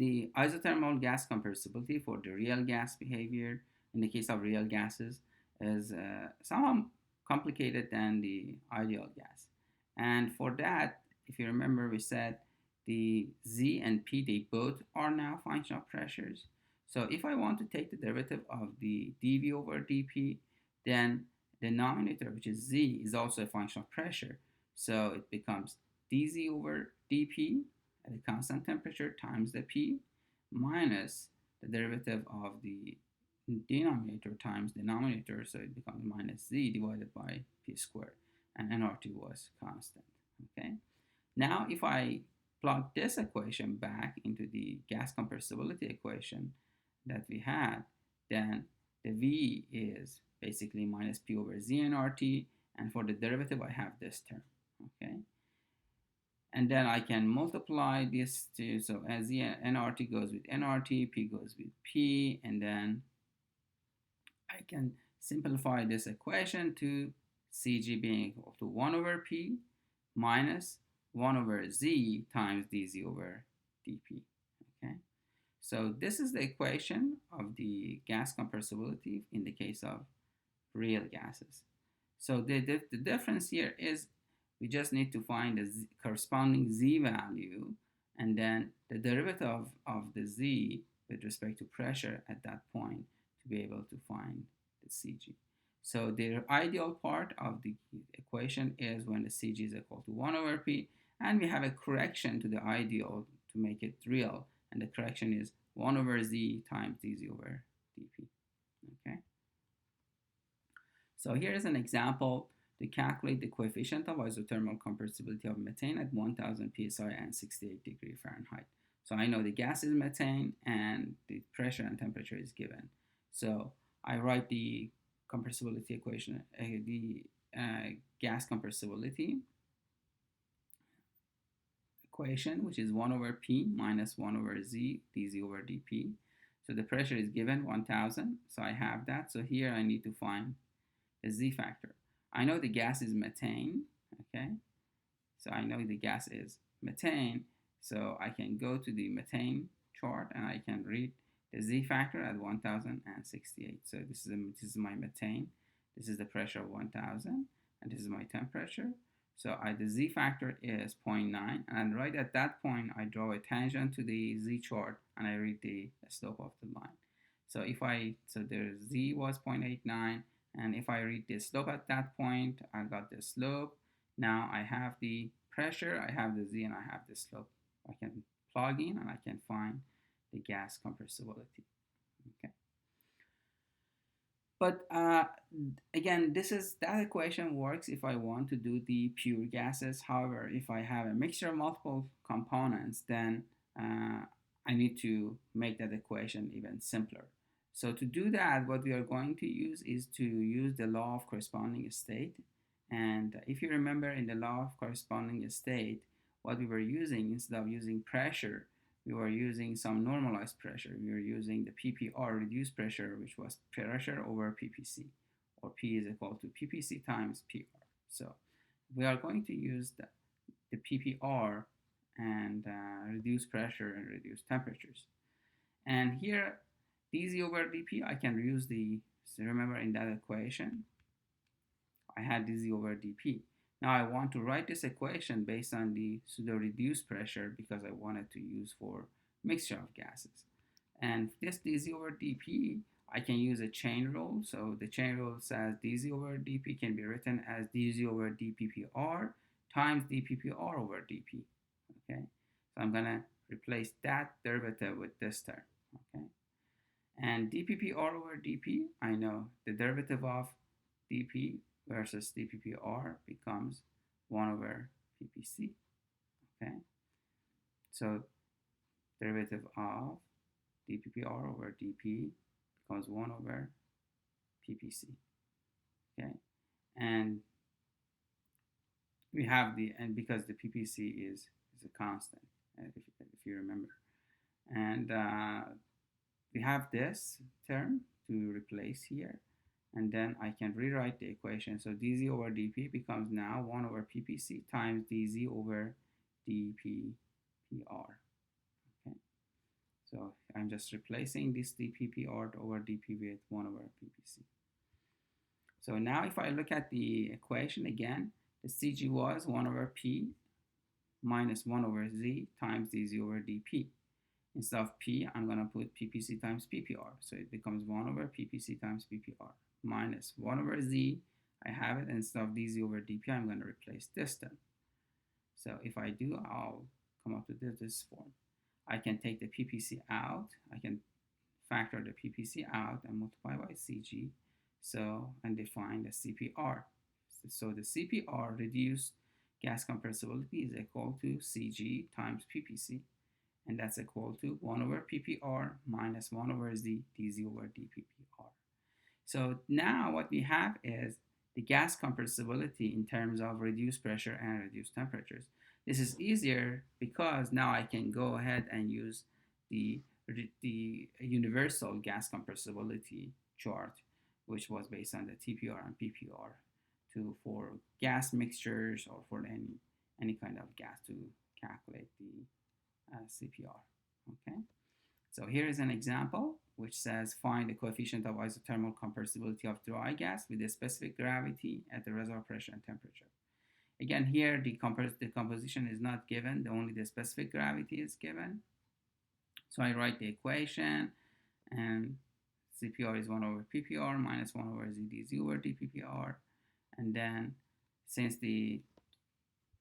The isothermal gas compressibility for the real gas behavior in the case of real gases is somewhat complicated than the ideal gas. And for that, if you remember, we said the Z and P, they both are now functional pressures. So if I want to take the derivative of the dV over dP, then the denominator, which is Z, is also a function of pressure. So it becomes dZ over dP at a constant temperature times the P minus the derivative of the denominator times denominator, so it becomes minus Z divided by P squared, and nRT was constant. Okay. Now if I plug this equation back into the gas compressibility equation that we had, then the V is basically minus P over Z nRT, and for the derivative I have this term. Okay. And then I can multiply this to, so as the nRT goes with nRT, P goes with P, and then I can simplify this equation to Cg being equal to 1 over P minus 1 over Z times dZ over dP. Okay, so this is the equation of the gas compressibility in the case of real gases. So the difference here is we just need to find the corresponding Z value and then the derivative of the Z with respect to pressure at that point to be able to find the Cg. So the ideal part of the equation is when the Cg is equal to 1 over P, and we have a correction to the ideal to make it real, and the correction is 1 over Z times dZ over dP. Okay. So here is an example to calculate the coefficient of isothermal compressibility of methane at 1000 psi and 68 degree Fahrenheit. So I know the gas is methane and the pressure and temperature is given. So I write the compressibility equation, the gas compressibility equation, which is 1 over P minus 1 over Z dZ over dP. So the pressure is given 1000, so I have that. So here I need to find the Z factor. I know the gas is methane, okay? So I know the gas is methane, so I can go to the methane chart and I can read the Z factor at 1068. So this is my methane, this is the pressure of 1000, and this is my temperature. So the Z factor is 0.9, and right at that point I draw a tangent to the Z chart and I read the slope of the line. So the Z was 0.89, and if I read the slope at that point, I got the slope. Now I have the pressure, I have the Z, and I have the slope. I can plug in and I can find the gas compressibility. Okay. But again, that equation works if I want to do the pure gases. However, if I have a mixture of multiple components, then I need to make that equation even simpler. So to do that, what we are going to use is to use the law of corresponding state. And if you remember in the law of corresponding state, what we were using, instead of using pressure, we were using some normalized pressure. We were using the PPR, reduced pressure, which was pressure over PPC, or P is equal to PPC times PR. So we are going to use the PPR and reduce pressure and reduce temperatures. And here, dZ over dP, I can reuse so remember in that equation, I had dZ over dP. Now I want to write this equation based on the pseudo-reduced pressure because I wanted to use for mixture of gases. And this dZ over dP, I can use a chain rule. So the chain rule says dZ over dP can be written as dZ over dPPR times dPPR over dP. Okay, so I'm gonna replace that derivative with this term. Okay, and dPPR over dP, I know the derivative of dP versus dPPR becomes 1 over PPC. Okay, so derivative of dPPR over dP becomes 1 over PPC. Okay, and we have and because the PPC is a constant, if you remember, and we have this term to replace here, and then I can rewrite the equation. So dZ over dP becomes now 1 over PPC times dZ over dPPR. Okay. I'm just replacing this dPPR over dP with 1 over ppc. So now if I look at the equation again, the Cg was 1 over p minus 1 over z times dz over dp. Instead of p, I'm going to put ppc times ppr. So it becomes 1 over ppc times ppr minus 1 over z. I have it. Instead of dz over dp, I'm going to replace this term. So if I do, I'll come up with this form. I can take the ppc out. I can factor the ppc out and multiply by Cg. So, and define the CPR. So the CPR, reduced gas compressibility, is equal to Cg times ppc. And that's equal to 1 over ppr minus 1 over z dz over dppr. So now what we have is the gas compressibility in terms of reduced pressure and reduced temperatures. This is easier because now I can go ahead and use the universal gas compressibility chart, which was based on the TPR and PPR for gas mixtures or for any kind of gas to calculate the CPR. Okay, so here is an example which says find the coefficient of isothermal compressibility of dry gas with a specific gravity at the reservoir pressure and temperature. Again, here the composition is not given, only the specific gravity is given. So I write the equation, and CPR is 1 over PPR minus 1 over ZdZ over dPPR. And then since the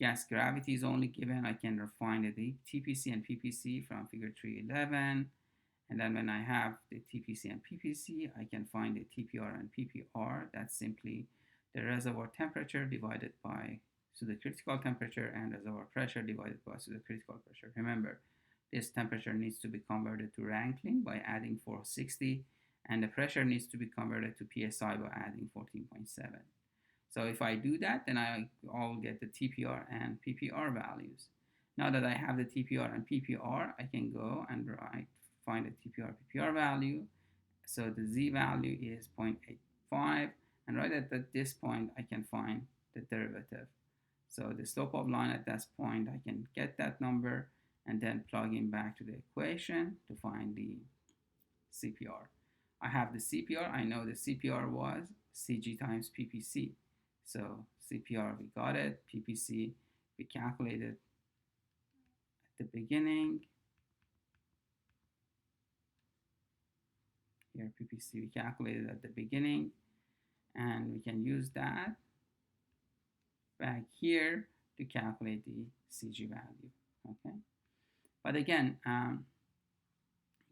gas gravity is only given, I can find the TPC and PPC from figure 311. And then when I have the TPC and PPC, I can find the TPR and PPR. That's simply the reservoir temperature divided by supercritical temperature and reservoir pressure divided by supercritical pressure. Remember, this temperature needs to be converted to Rankine by adding 460, and the pressure needs to be converted to PSI by adding 14.7. So if I do that, then I'll get the TPR and PPR values. Now that I have the TPR and PPR, I can go and find the TPR PPR value. So the Z value is 0.85, and right at this point, I can find the derivative. So the slope of line at that point, I can get that number and then plug in back to the equation to find the CPR. I have the CPR. I know the CPR was Cg times PPC. So CPR, we got it. PPC, we calculated at the beginning. Here, PPC, we calculated at the beginning. And we can use that back here to calculate the Cg value. Okay. But again,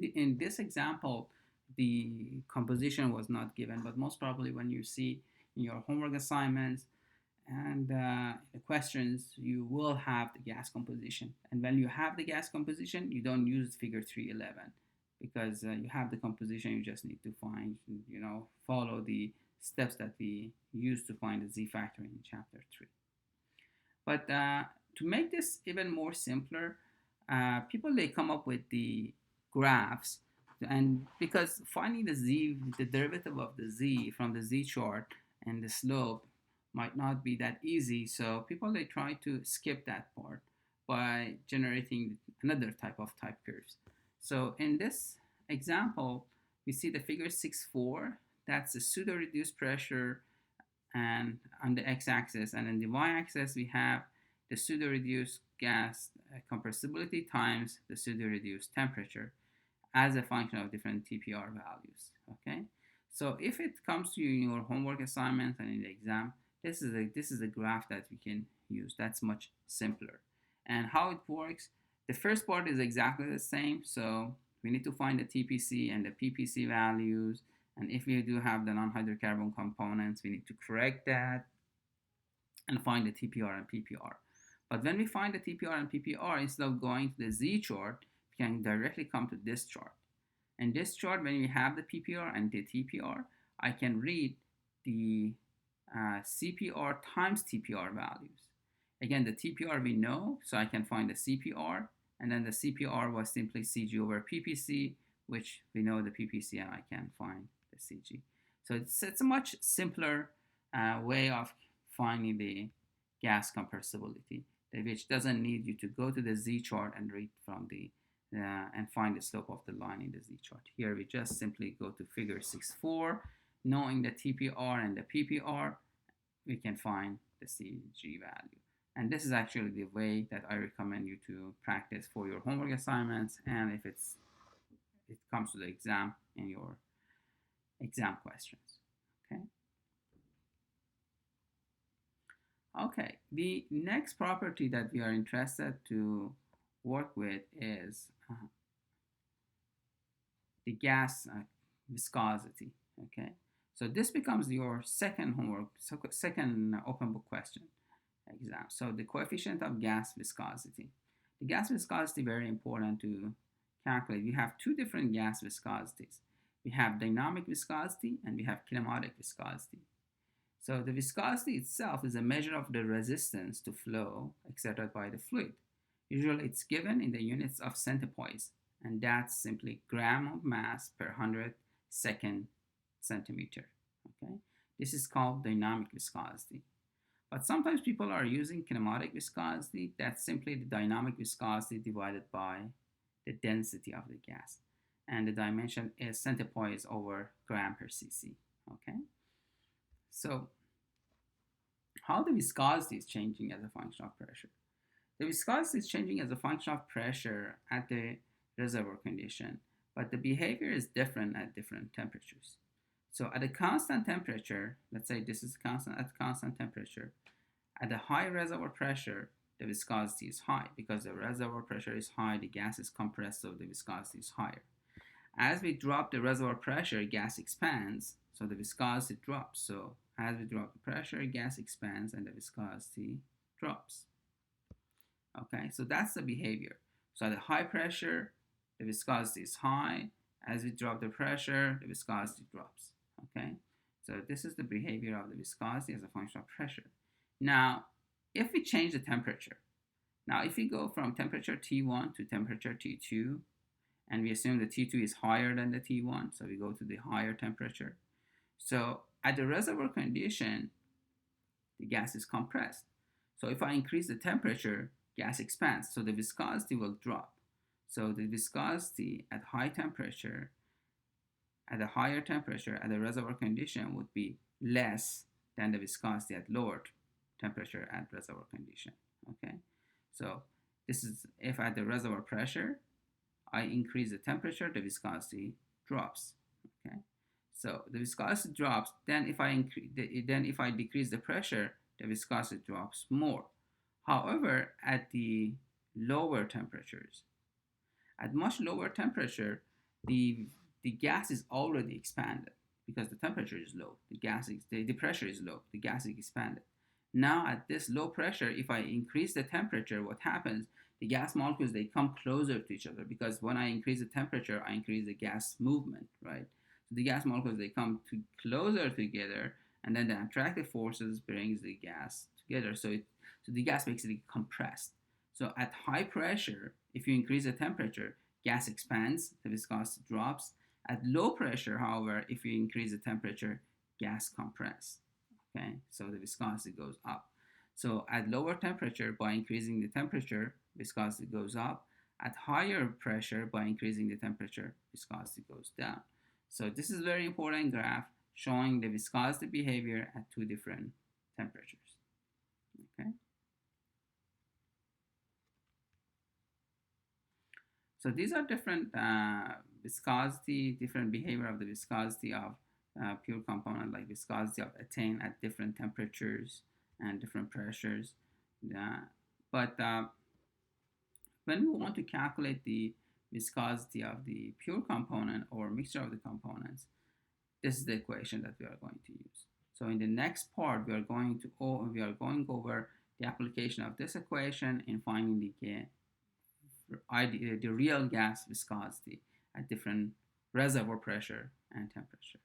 in this example, the composition was not given, but most probably when you see in your homework assignments and the questions, you will have the gas composition. And when you have the gas composition, you don't use figure 311 because you have the composition. You just need to find, follow the steps that we used to find the Z factor in chapter 3. But to make this even more simpler, people, they come up with the graphs, and because finding the derivative of the Z from the Z chart and the slope might not be that easy, so people, they try to skip that part by generating another type of type curves. So in this example, we see the figure 6.4, that's the pseudo-reduced pressure and on the x-axis, and in the y-axis we have the pseudo-reduced gas compressibility times the pseudo-reduced temperature as a function of different TPR values. Okay, so if it comes to you in your homework assignment and in the exam, this is a graph that we can use. That's much simpler. And how it works, the first part is exactly the same. So we need to find the TPC and the PPC values. And if we do have the non-hydrocarbon components, we need to correct that and find the TPR and PPR. But when we find the TPR and PPR, instead of going to the Z chart, we can directly come to this chart. And this chart, when we have the PPR and the TPR, I can read the CPR times TPR values. Again, the TPR we know, so I can find the CPR, and then the CPR was simply Cg over PPC, which we know the PPC, and I can find the Cg. So it's a much simpler way of finding the gas compressibility, which doesn't need you to go to the Z chart and read from the and find the slope of the line in the Z chart. Here we just simply go to figure 6.4. Knowing the TPR and the PPR, we can find the CG value. And this is actually the way that I recommend you to practice for your homework assignments, and if it comes to the exam in your exam questions. Okay. Okay, the next property that we are interested to work with is the gas viscosity. Okay, so this becomes your second homework, second open book question exam. So the coefficient of gas viscosity. The gas viscosity, very important to calculate. We have two different gas viscosities. We have dynamic viscosity and we have kinematic viscosity. So the viscosity itself is a measure of the resistance to flow exerted by the fluid. Usually it's given in the units of centipoise, and that's simply gram of mass per 100 second centimeter. Okay, this is called dynamic viscosity. But sometimes people are using kinematic viscosity. That's simply the dynamic viscosity divided by the density of the gas, and the dimension is centipoise over gram per cc. Okay, so how the viscosity is changing as a function of pressure. The viscosity is changing as a function of pressure at the reservoir condition, but the behavior is different at different temperatures. So at a constant temperature, let's say this is constant at constant temperature, at a high reservoir pressure, the viscosity is high. Because the reservoir pressure is high, the gas is compressed, so the viscosity is higher. As we drop the reservoir pressure, gas expands, so the viscosity drops. So as we drop the pressure, gas expands and the viscosity drops. Okay, so that's the behavior. So at a high pressure, the viscosity is high. As we drop the pressure, the viscosity drops. Okay, so this is the behavior of the viscosity as a function of pressure. Now, if we change the temperature, now if we go from temperature T1 to temperature T2, and we assume the T2 is higher than the T1, so we go to the higher temperature. So at the reservoir condition, the gas is compressed. So if I increase the temperature, gas expands, so the viscosity will drop. So the viscosity at high temperature, at a higher temperature, at the reservoir condition would be less than the viscosity at lower temperature at reservoir condition. Okay, so this is if at the reservoir pressure I increase the temperature, the viscosity drops. Okay, so the viscosity drops. Then if I decrease the pressure, the viscosity drops more. However, at the lower temperatures, at much lower temperature, the gas is already expanded because the temperature is low. The pressure is low. The gas is expanded. Now at this low pressure, if I increase the temperature, what happens? The gas molecules, they come closer to each other, because when I increase the temperature, I increase the gas movement, right? So the gas molecules, they come closer together, and then the attractive forces brings the gas together. So the gas makes it compressed. So at high pressure, if you increase the temperature, gas expands, the viscosity drops. At low pressure, however, if you increase the temperature, gas compresses. Okay, so the viscosity goes up. So at lower temperature, by increasing the temperature, viscosity goes up. At higher pressure, by increasing the temperature, viscosity goes down. So this is a very important graph showing the viscosity behavior at two different temperatures. Okay. So these are different viscosity, different behavior of the viscosity of pure component, like viscosity of ethane at different temperatures and different pressures. But when we want to calculate the viscosity of the pure component or mixture of the components, this is the equation that we are going to use. So in the next part, we are going over the application of this equation in finding the real gas viscosity at different reservoir pressure and temperature.